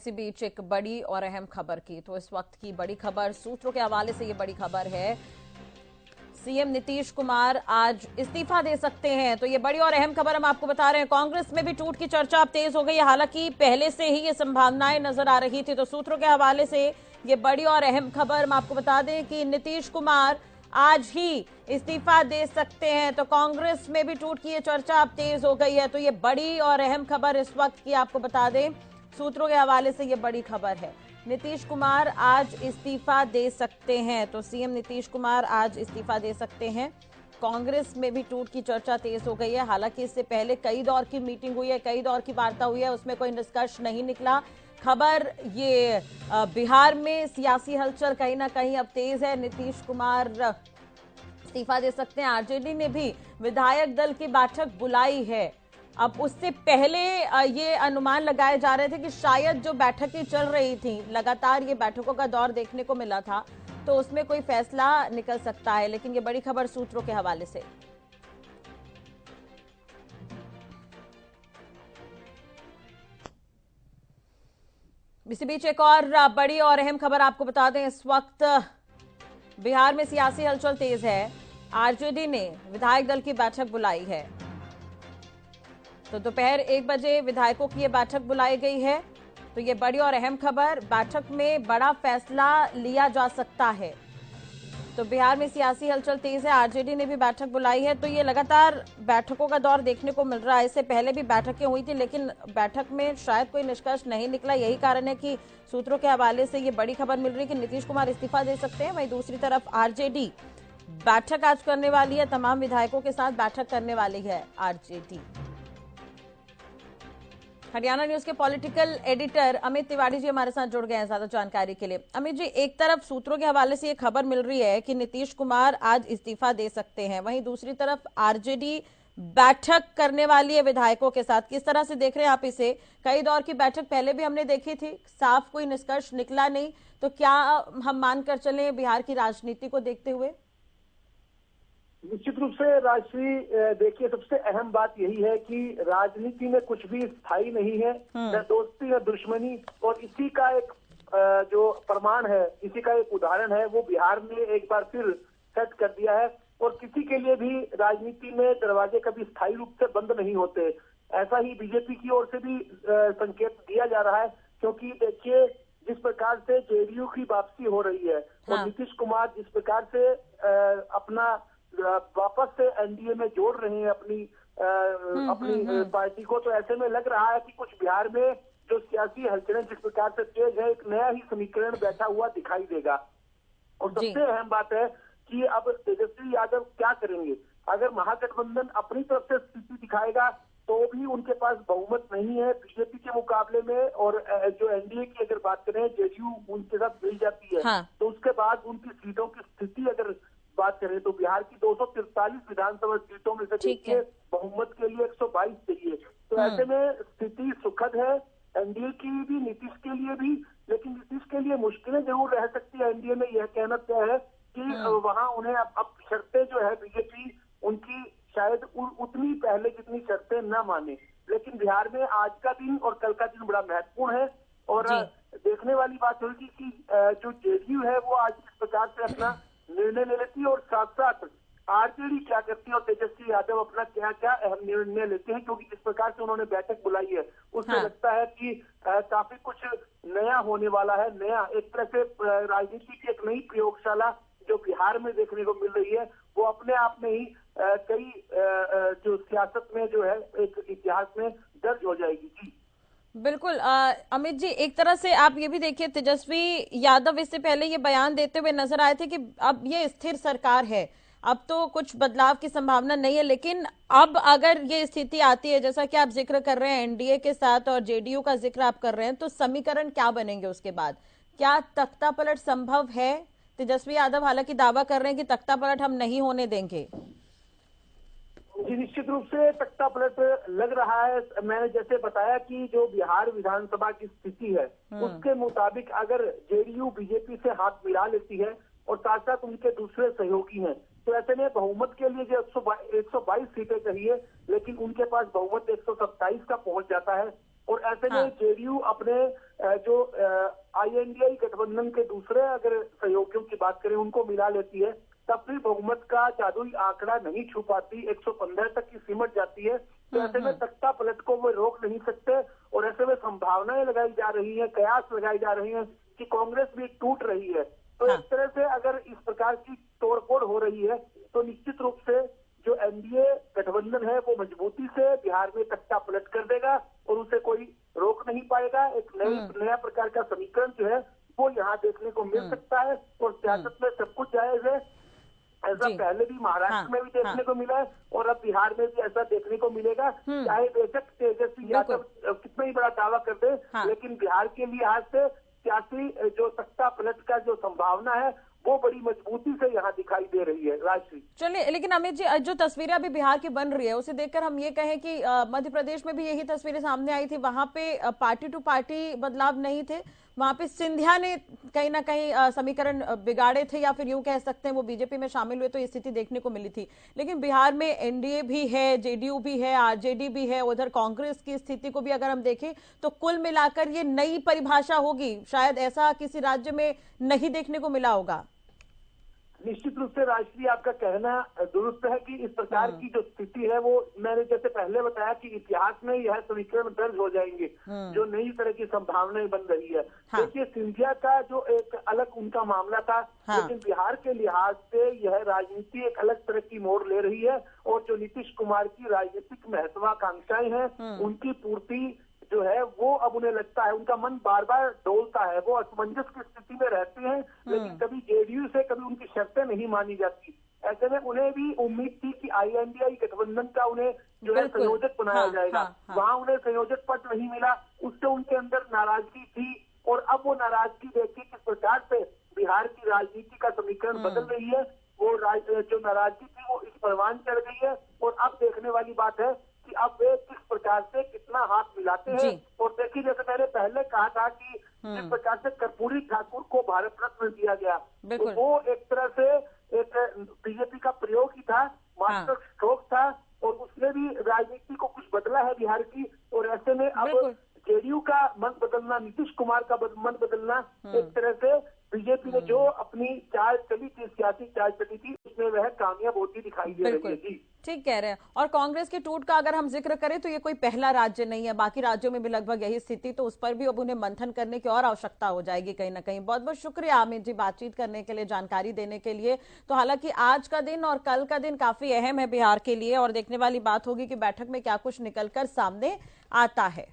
इसी बीच एक बड़ी और अहम खबर की, तो इस वक्त की बड़ी खबर सूत्रों के हवाले से ये बड़ी खबर है, सीएम नीतीश कुमार आज इस्तीफा दे सकते हैं। तो ये बड़ी और अहम खबर हम आपको बता रहे हैं। कांग्रेस में भी टूट की चर्चा अब तेज हो गई है, हालांकि पहले से ही ये संभावनाएं नजर आ रही थी। तो सूत्रों के हवाले से ये बड़ी और अहम खबर हम आपको बता दें कि नीतीश कुमार आज ही इस्तीफा दे सकते हैं। तो कांग्रेस में भी टूट की ये चर्चा अब तेज हो गई है। तो ये बड़ी और अहम खबर इस वक्त की आपको बता दें, सूत्रों के हवाले से ये बड़ी खबर है, नीतीश कुमार आज इस्तीफा दे सकते हैं। तो सीएम नीतीश कुमार आज इस्तीफा दे सकते हैं। कांग्रेस में भी टूट की चर्चा तेज हो गई है, हालांकि इससे पहले कई दौर की मीटिंग हुई है, कई दौर की वार्ता हुई है, उसमें कोई निष्कर्ष नहीं निकला। खबर ये बिहार में सियासी हलचल कहीं ना कहीं अब तेज है, नीतीश कुमार इस्तीफा दे सकते हैं। आरजेडी ने भी विधायक दल की बैठक बुलाई है। अब उससे पहले ये अनुमान लगाए जा रहे थे कि शायद जो बैठकें चल रही थी, लगातार ये बैठकों का दौर देखने को मिला था, तो उसमें कोई फैसला निकल सकता है। लेकिन ये बड़ी खबर सूत्रों के हवाले से। इसी बीच एक और बड़ी और अहम खबर आपको बता दें, इस वक्त बिहार में सियासी हलचल तेज है। आरजेडी ने विधायक दल की बैठक बुलाई है। तो दोपहर 1 बजे विधायकों की ये बैठक बुलाई गई है। तो ये बड़ी और अहम खबर, बैठक में बड़ा फैसला लिया जा सकता है। तो बिहार में सियासी हलचल तेज है, आरजेडी ने भी बैठक बुलाई है। तो ये लगातार बैठकों का दौर देखने को मिल रहा है। इससे पहले भी बैठकें हुई थी, लेकिन बैठक में शायद कोई निष्कर्ष नहीं निकला। यही कारण है कि सूत्रों के हवाले से ये बड़ी खबर मिल रही है कि नीतीश कुमार इस्तीफा दे सकते हैं। वहीं दूसरी तरफ आरजेडी बैठक आज करने वाली है, तमाम विधायकों के साथ बैठक करने वाली है आरजेडी। हरियाणा न्यूज के पॉलिटिकल एडिटर अमित तिवारी जी हमारे साथ जुड़ गए हैं ज्यादा जानकारी के लिए। अमित जी, एक तरफ सूत्रों के हवाले से ये खबर मिल रही है कि नीतीश कुमार आज इस्तीफा दे सकते हैं, वहीं दूसरी तरफ आरजेडी बैठक करने वाली है विधायकों के साथ। किस तरह से देख रहे हैं आप इसे? कई दौर की बैठक पहले भी हमने देखी थी, साफ कोई निष्कर्ष निकला नहीं। तो क्या हम मानकर चले बिहार की राजनीति को देखते हुए? निश्चित रूप से राष्ट्रीय देखिए, सबसे अहम बात यही है कि राजनीति में कुछ भी स्थायी नहीं है, न दोस्ती न दुश्मनी। और इसी का एक जो प्रमाण है, इसी का एक उदाहरण है, वो बिहार ने एक बार फिर सेट कर दिया है। और किसी के लिए भी राजनीति में दरवाजे कभी स्थायी रूप से बंद नहीं होते। ऐसा ही बीजेपी की ओर से भी संकेत दिया जा रहा है, क्योंकि देखिए जिस प्रकार से जेडीयू की वापसी हो रही है और नीतीश कुमार जिस प्रकार से अपना वापस से एनडीए में जोड़ रहे हैं अपनी पार्टी को, तो ऐसे में लग रहा है कि कुछ बिहार में जो सियासी हलचलें जिस प्रकार से तेज है, एक नया ही समीकरण बैठा हुआ दिखाई देगा। और सबसे अहम बात है कि अब तेजस्वी यादव क्या करेंगे। अगर महागठबंधन अपनी तरफ से स्थिति दिखाएगा तो भी उनके पास बहुमत नहीं है बीजेपी के मुकाबले में। और जो एनडीए की अगर बात करें, जेडीयू उनके साथ मिल जाती है, तो उसके बाद उनकी सीटों की स्थिति अगर बात करें तो बिहार की 243 विधानसभा सीटों में से देखिए बहुमत के लिए 122 चाहिए। तो ऐसे में स्थिति सुखद है एनडीए की भी, नीतीश के लिए भी। लेकिन नीतीश के लिए मुश्किलें जरूर रह सकती है। एनडीए में यह कहना तय है कि वहां उन्हें अब शर्तें जो है बीजेपी उनकी शायद उतनी पहले जितनी शर्तें न माने। लेकिन बिहार में आज का दिन और कल का दिन बड़ा महत्वपूर्ण है। और देखने वाली बात होगी कि जो जेडीयू है वो आज किस प्रकार से अपना निर्णय ले लेती है, और साथ साथ आरजेडी क्या करती है और तेजस्वी यादव अपना क्या क्या अहम निर्णय लेते हैं। क्योंकि जिस प्रकार से उन्होंने बैठक बुलाई है, उससे लगता है कि काफी कुछ नया होने वाला है। नया एक तरह से राजनीति की एक नई प्रयोगशाला जो बिहार में देखने को मिल रही है, वो अपने आप में ही कई जो सियासत में जो है एक इतिहास में दर्ज हो जाएगी। जी बिल्कुल। अमित जी, एक तरह से आप ये भी देखिए, तेजस्वी यादव इससे पहले ये बयान देते हुए नजर आए थे कि अब ये स्थिर सरकार है, अब तो कुछ बदलाव की संभावना नहीं है। लेकिन अब अगर ये स्थिति आती है, जैसा कि आप जिक्र कर रहे हैं एनडीए के साथ और जेडीयू का जिक्र आप कर रहे हैं, तो समीकरण क्या बनेंगे उसके बाद? क्या तख्ता पलट संभव है? तेजस्वी यादव हालांकि दावा कर रहे हैं कि तख्ता पलट हम नहीं होने देंगे। जी, निश्चित रूप से तख्ता पलट लग रहा है। मैंने जैसे बताया कि जो बिहार विधानसभा की स्थिति है, उसके मुताबिक अगर जेडीयू बीजेपी से हाथ मिला लेती है और साथ साथ उनके दूसरे सहयोगी हैं, तो ऐसे में बहुमत के लिए जो 122 सीटें चाहिए, लेकिन उनके पास बहुमत 127 का पहुंच जाता है। और ऐसे में जेडीयू अपने जो INDI गठबंधन के दूसरे अगर सहयोगियों की बात करें उनको मिला लेती है, तब भी बहुमत का जादुई आंकड़ा नहीं छू पाती, 115 तक की सिमट जाती है। तो ऐसे में सत्ता पलट को वो रोक नहीं सकते और ऐसे में संभावनाएं लगाई जा रही हैं, कयास लगाई जा रही हैं कि कांग्रेस भी टूट रही है। तो इस तरह से अगर इस प्रकार की तोड़फोड़ हो रही है तो निश्चित रूप से जो NDA गठबंधन है वो मजबूती से बिहार में सत्ता पलट कर देगा और उसे कोई रोक नहीं पाएगा। एक नया प्रकार का समीकरण जो है वो यहाँ देखने को मिल सकता है और सियासत में सब कुछ जायज है। ऐसा पहले भी महाराष्ट्र में भी देखने को मिला है और अब बिहार में भी ऐसा देखने को मिलेगा। चाहे बेशक तेजस्वी यादव कितना ही बड़ा दावा कर दे, लेकिन बिहार के लिहाज से सियासी जो सत्ता पलट का जो संभावना है वो बड़ी मजबूती से यहाँ दिखाई दे रही है। राजश्री, चलिए, लेकिन अमित जी, जो तस्वीरें अभी बिहार की बन रही है उसे देखकर हम ये कहें कि मध्य प्रदेश में भी यही तस्वीरें सामने आई थी, वहां पे पार्टी टू पार्टी बदलाव नहीं थे, वहां पे सिंधिया ने कहीं ना कहीं समीकरण बिगाड़े थे, या फिर यूं कह सकते हैं वो बीजेपी में शामिल हुए तो ये स्थिति देखने को मिली थी। लेकिन बिहार में NDA भी है, JDU भी है, RJD भी है, उधर कांग्रेस की स्थिति को भी अगर हम देखें तो कुल मिलाकर ये नई परिभाषा होगी, शायद ऐसा किसी राज्य में नहीं देखने को मिला होगा। निश्चित रूप से राजश्री, आपका कहना दुरुस्त है कि इस प्रकार की जो स्थिति है वो मैंने जैसे पहले बताया कि इतिहास में यह समीकरण दर्ज हो जाएंगे, जो नई तरह की संभावनाएं बन रही है। देखिए, सिंधिया का जो एक अलग उनका मामला था, लेकिन बिहार के लिहाज से यह राजनीति एक अलग तरह की मोड़ ले रही है और जो नीतीश कुमार की राजनीतिक महत्वाकांक्षाएं हैं उनकी पूर्ति जो है वो अब उन्हें लगता है, उनका मन बार बार डोलता है, वो असमंजस की स्थिति में रहते हैं, लेकिन कभी JDU से कभी उनकी शर्तें नहीं मानी जाती। ऐसे में उन्हें भी उम्मीद थी कि INDI गठबंधन का उन्हें जो है संयोजक बनाया जाएगा। वहां उन्हें संयोजक पद नहीं मिला, उससे उनके अंदर नाराजगी थी और अब वो नाराजगी देखिए किस प्रकार से बिहार की राजनीति का समीकरण बदल रही है। वो जो नाराजगी थी वो इस परवान चढ़ गई है और अब देखने वाली बात है कि अब वे किस प्रकार से कितना हाथ मिलाते हैं। और देखिए, जैसे मैंने पहले कहा था कि जिस प्रकार से कर्पूरी ठाकुर को भारत रत्न दिया गया, तो वो एक तरह से एक बीजेपी का प्रयोग ही था, मास्टर स्ट्रोक था और उसने भी राजनीति को कुछ बदला है बिहार की। और ऐसे में अब JDU का मन बदलना, नीतीश कुमार का मन बदलना, एक तरह से बीजेपी ने जो अपनी चाल चली थी, सियासी चाल चली थी, उसमें वह कामयाब होती दिखाई दे रही है। जी, ठीक कह रहे हैं। और कांग्रेस के टूट का अगर हम जिक्र करें तो ये कोई पहला राज्य नहीं है, बाकी राज्यों में भी लगभग यही स्थिति, तो उस पर भी अब उन्हें मंथन करने की और आवश्यकता हो जाएगी कहीं ना कहीं। बहुत बहुत शुक्रिया अमित जी बातचीत करने के लिए, जानकारी देने के लिए। तो हालांकि आज का दिन और कल का दिन काफी अहम है बिहार के लिए और देखने वाली बात होगी कि बैठक में क्या कुछ निकलकर सामने आता है।